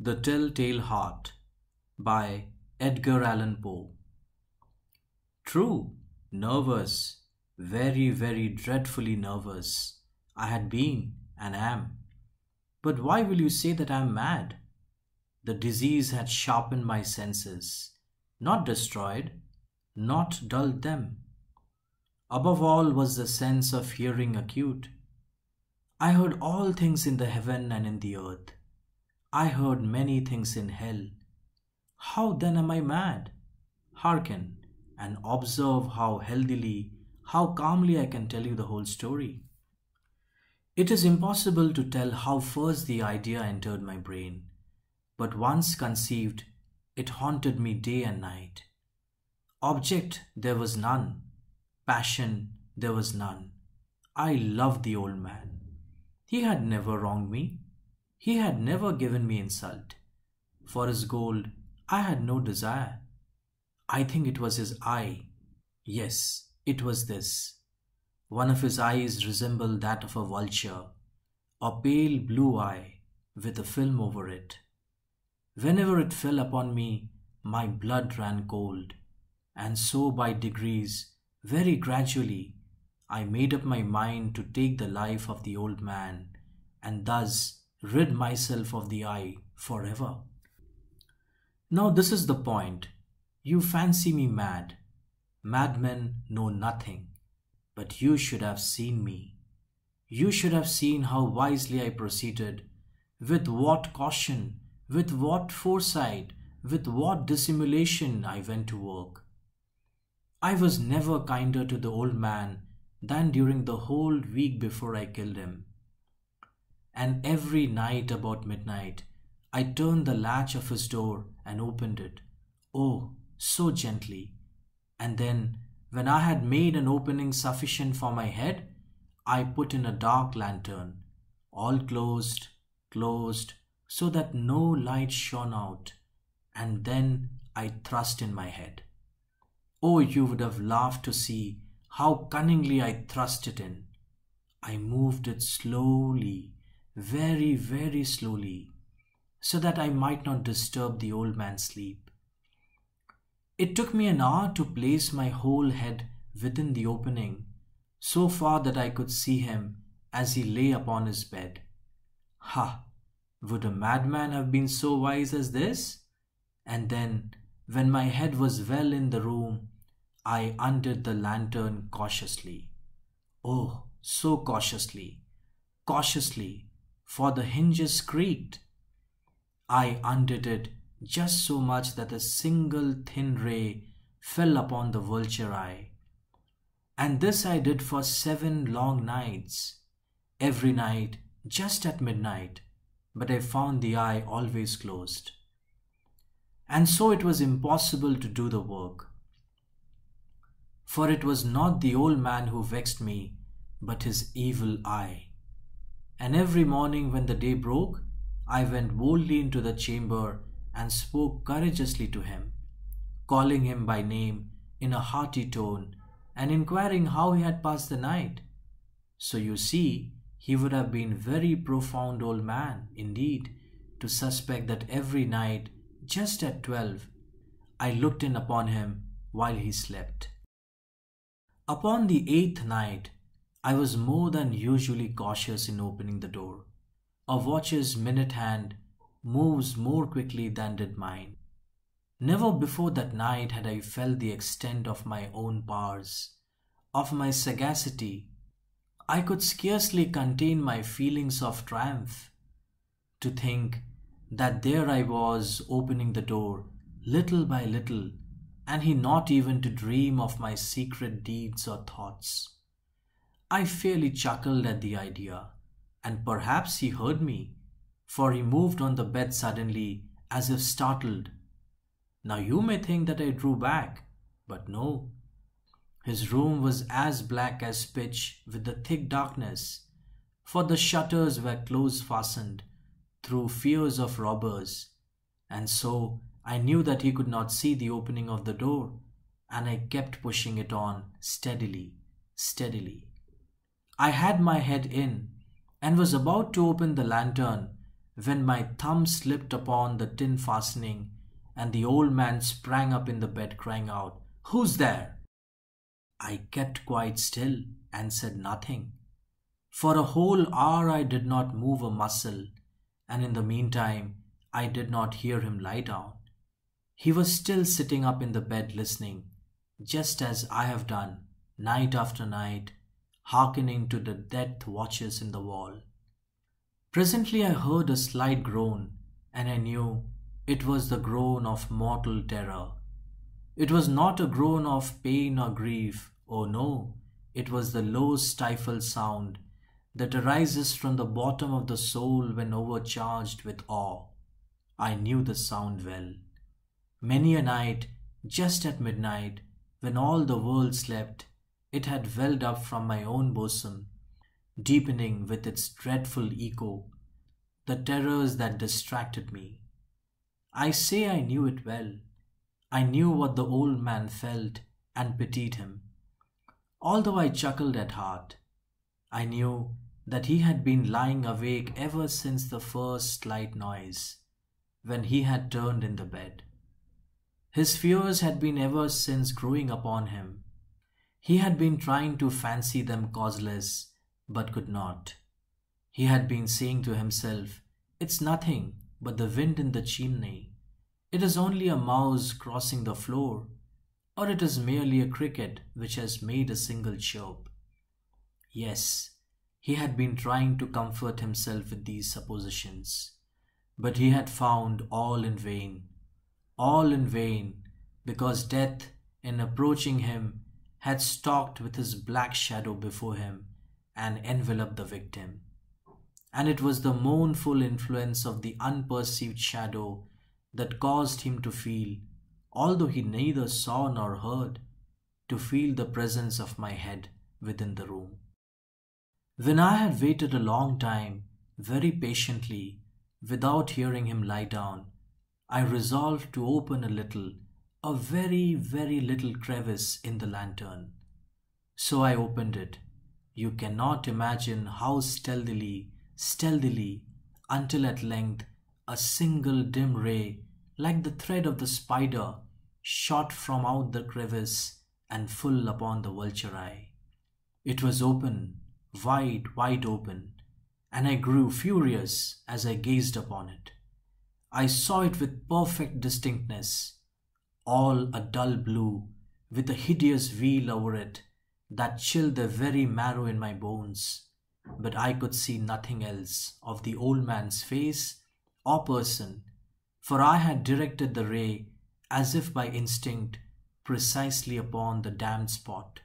The Telltale Heart by Edgar Allan Poe. True, nervous, very, very dreadfully nervous. I had been and am. But why will you say that I am mad? The disease had sharpened my senses, not destroyed, not dulled them. Above all was the sense of hearing acute. I heard all things in the heaven and in the earth. I heard many things in hell. How then am I mad? Hearken and observe how healthily, how calmly I can tell you the whole story. It is impossible to tell how first the idea entered my brain, but once conceived, it haunted me day and night. Object there was none, passion there was none. I loved the old man. He had never wronged me. He had never given me insult. For his gold, I had no desire. I think it was his eye. Yes, it was this. One of his eyes resembled that of a vulture, a pale blue eye with a film over it. Whenever it fell upon me, my blood ran cold, and so by degrees, very gradually, I made up my mind to take the life of the old man, and thus rid myself of the eye forever. Now this is the point. You fancy me mad. Madmen know nothing. But you should have seen me. You should have seen how wisely I proceeded, with what caution, with what foresight, with what dissimulation I went to work. I was never kinder to the old man than during the whole week before I killed him. And every night about midnight, I turned the latch of his door and opened it, oh, so gently. And then, when I had made an opening sufficient for my head, I put in a dark lantern, all closed, so that no light shone out, and then I thrust in my head. Oh, you would have laughed to see how cunningly I thrust it in. I moved it slowly, very, very slowly, so that I might not disturb the old man's sleep. It took me an hour to place my whole head within the opening, so far that I could see him as he lay upon his bed. Ha! Would a madman have been so wise as this? And then, when my head was well in the room, I undid the lantern cautiously. Oh, so cautiously, for the hinges creaked. I undid it just so much that a single thin ray fell upon the vulture eye. And this I did for 7 long nights, every night just at midnight, but I found the eye always closed. And so it was impossible to do the work. For it was not the old man who vexed me, but his evil eye. And every morning when the day broke, I went boldly into the chamber and spoke courageously to him, calling him by name in a hearty tone and inquiring how he had passed the night. So you see, he would have been very profound old man indeed to suspect that every night, just at 12, I looked in upon him while he slept. Upon the 8th night, I was more than usually cautious in opening the door. A watch's minute hand moves more quickly than did mine. Never before that night had I felt the extent of my own powers, of my sagacity. I could scarcely contain my feelings of triumph. To think that there I was opening the door little by little, and he not even to dream of my secret deeds or thoughts. I fairly chuckled at the idea, and perhaps he heard me, for he moved on the bed suddenly as if startled. Now you may think that I drew back, but no. His room was as black as pitch with the thick darkness, for the shutters were close fastened through fears of robbers, and so I knew that he could not see the opening of the door, and I kept pushing it on steadily. I had my head in and was about to open the lantern when my thumb slipped upon the tin fastening and the old man sprang up in the bed crying out, "Who's there?" I kept quite still and said nothing. For a whole hour I did not move a muscle, and in the meantime I did not hear him lie down. He was still sitting up in the bed listening, just as I have done, night after night, hearkening to the death watches in the wall. Presently I heard a slight groan, and I knew it was the groan of mortal terror. It was not a groan of pain or grief, oh no, it was the low stifled sound that arises from the bottom of the soul when overcharged with awe. I knew the sound well. Many a night, just at midnight, when all the world slept, it had welled up from my own bosom, deepening with its dreadful echo the terrors that distracted me. I say I knew it well. I knew what the old man felt and pitied him. Although I chuckled at heart, I knew that he had been lying awake ever since the first slight noise, when he had turned in the bed. His fears had been ever since growing upon him. He had been trying to fancy them causeless, but could not. He had been saying to himself, "It's nothing but the wind in the chimney. It is only a mouse crossing the floor, or it is merely a cricket which has made a single chirp." Yes, he had been trying to comfort himself with these suppositions, but he had found all in vain, because death, in approaching him, had stalked with his black shadow before him and enveloped the victim. And it was the mournful influence of the unperceived shadow that caused him to feel, although he neither saw nor heard, to feel the presence of my head within the room. When I had waited a long time, very patiently, without hearing him lie down, I resolved to open a very, very little crevice in the lantern. So I opened it. You cannot imagine how stealthily, until at length a single dim ray, like the thread of the spider, shot from out the crevice and full upon the vulture eye. It was open, wide open, and I grew furious as I gazed upon it. I saw it with perfect distinctness, all a dull blue, with a hideous veil over it that chilled the very marrow in my bones. But I could see nothing else of the old man's face or person, for I had directed the ray, as if by instinct, precisely upon the damned spot.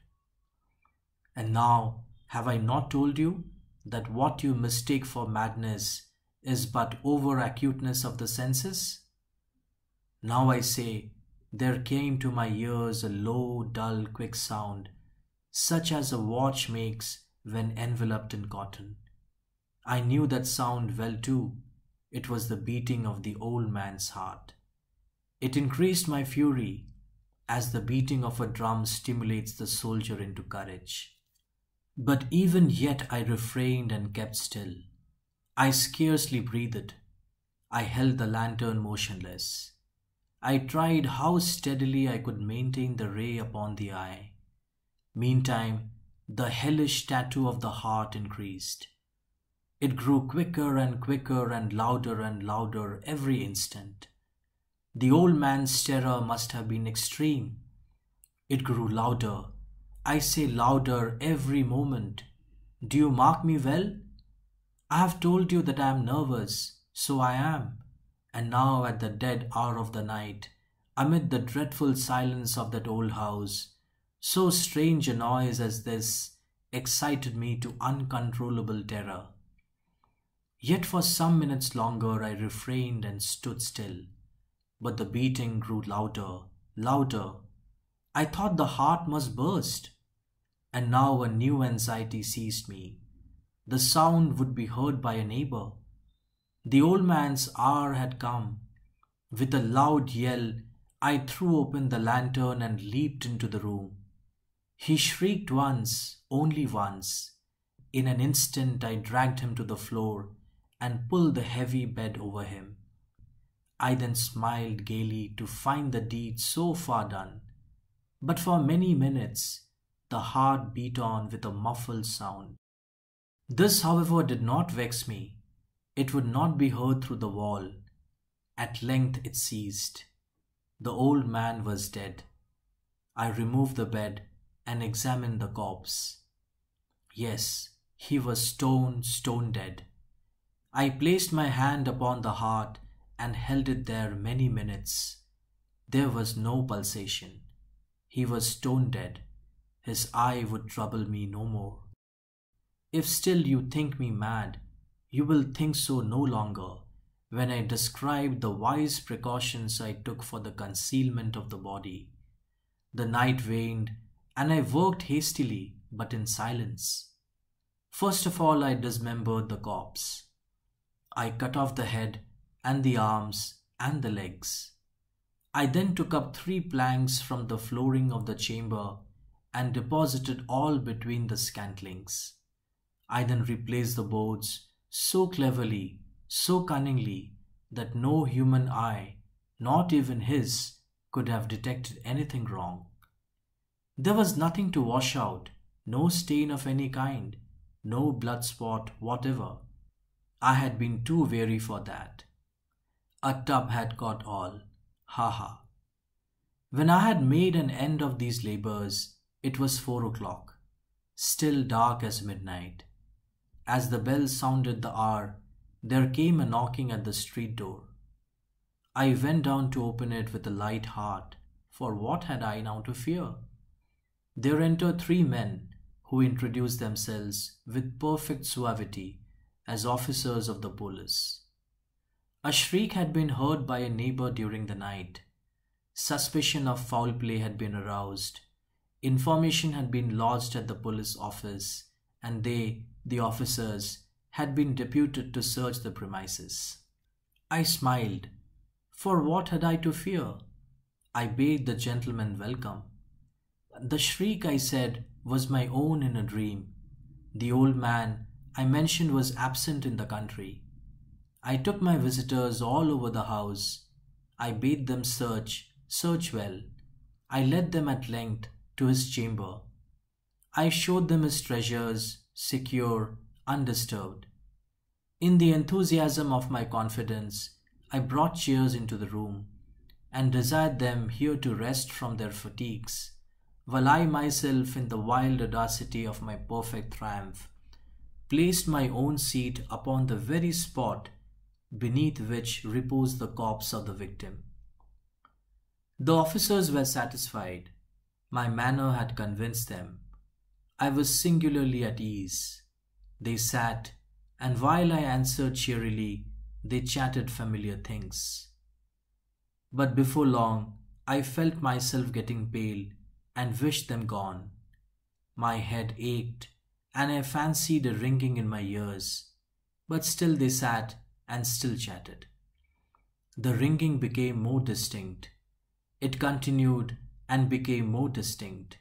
And now, have I not told you that what you mistake for madness is but over-acuteness of the senses? Now I say, there came to my ears a low, dull, quick sound, such as a watch makes when enveloped in cotton. I knew that sound well too. It was the beating of the old man's heart. It increased my fury, as the beating of a drum stimulates the soldier into courage. But even yet I refrained and kept still. I scarcely breathed. I held the lantern motionless. I tried how steadily I could maintain the ray upon the eye. Meantime, the hellish tattoo of the heart increased. It grew quicker and louder every instant. The old man's terror must have been extreme. It grew louder, I say louder every moment. Do you mark me well? I have told you that I am nervous, so I am. And now at the dead hour of the night, amid the dreadful silence of that old house, so strange a noise as this excited me to uncontrollable terror. Yet for some minutes longer I refrained and stood still, but the beating grew louder. I thought the heart must burst, and now a new anxiety seized me. The sound would be heard by a neighbor. The old man's hour had come. With a loud yell, I threw open the lantern and leaped into the room. He shrieked once, only once. In an instant I dragged him to the floor and pull the heavy bed over him. I then smiled gaily to find the deed so far done, but for many minutes the heart beat on with a muffled sound. This, however, did not vex me. It would not be heard through the wall. At length it ceased. The old man was dead. I removed the bed and examined the corpse. Yes, he was stone dead. I placed my hand upon the heart and held it there many minutes. There was no pulsation. He was stone dead. His eye would trouble me no more. If still you think me mad, you will think so no longer when I describe the wise precautions I took for the concealment of the body. The night waned, and I worked hastily but in silence. First of all, I dismembered the corpse. I cut off the head and the arms and the legs. I then took up 3 planks from the flooring of the chamber and deposited all between the scantlings. I then replaced the boards so cleverly, so cunningly, that no human eye, not even his, could have detected anything wrong. There was nothing to wash out, no stain of any kind, no blood spot whatever. I had been too wary for that. A tub had caught all. Ha ha. When I had made an end of these labours, it was 4 o'clock, still dark as midnight. As the bell sounded the hour, there came a knocking at the street door. I went down to open it with a light heart, for what had I now to fear? There entered 3 men, who introduced themselves with perfect suavity as officers of the police. A shriek had been heard by a neighbor during the night. Suspicion of foul play had been aroused. Information had been lodged at the police office, and they, the officers, had been deputed to search the premises. I smiled, for what had I to fear? I bade the gentlemen welcome. The shriek, I said, was my own in a dream. The old man I mentioned was absent in the country. I took my visitors all over the house. I bade them search well. I led them at length to his chamber. I showed them his treasures, secure, undisturbed. In the enthusiasm of my confidence, I brought chairs into the room and desired them here to rest from their fatigues, while I myself, in the wild audacity of my perfect triumph, placed my own seat upon the very spot beneath which reposed the corpse of the victim. The officers were satisfied. My manner had convinced them. I was singularly at ease. They sat, and while I answered cheerily, they chatted familiar things. But before long, I felt myself getting pale and wished them gone. My head ached, and I fancied a ringing in my ears, but still they sat and still chatted. The ringing became more distinct. It continued and became more distinct.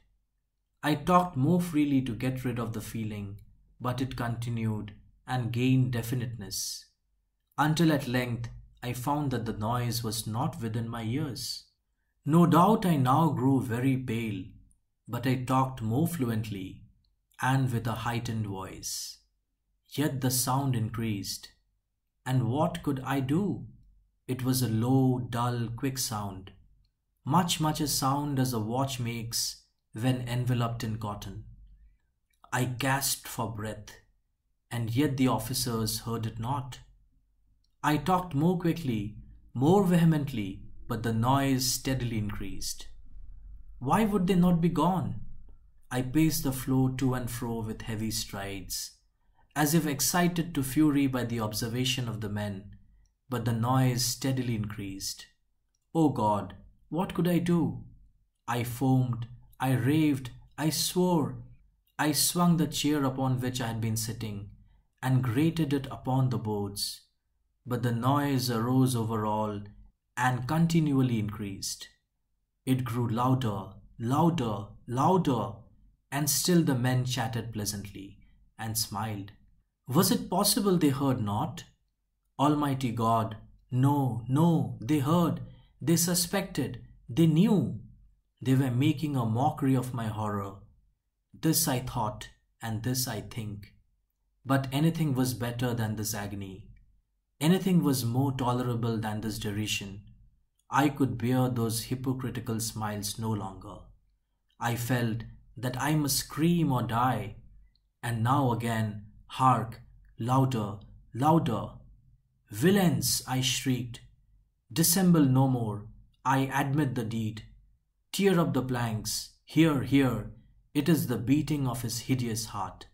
I talked more freely to get rid of the feeling, but it continued and gained definiteness, until at length I found that the noise was not within my ears. No doubt I now grew very pale, but I talked more fluently and with a heightened voice. Yet the sound increased. And what could I do? It was a low, dull, quick sound, much a sound as a watch makes when enveloped in cotton. I gasped for breath, and yet the officers heard it not. I talked more quickly, more vehemently, but the noise steadily increased. Why would they not be gone? I paced the floor to and fro with heavy strides, as if excited to fury by the observation of the men, but the noise steadily increased. O God, what could I do? I foamed, I raved, I swore. I swung the chair upon which I had been sitting and grated it upon the boards, but the noise arose over all and continually increased. It grew louder, louder, louder, and still the men chatted pleasantly and smiled. Was it possible they heard not? Almighty God, no, no, they heard, they suspected, they knew. They were making a mockery of my horror. This I thought, and this I think. But anything was better than this agony. Anything was more tolerable than this derision. I could bear those hypocritical smiles no longer. I felt that I must scream or die. And now again, hark, louder, louder. Villains, I shrieked. Dissemble no more. I admit the deed. Tear up the planks. Here, here. It is the beating of his hideous heart.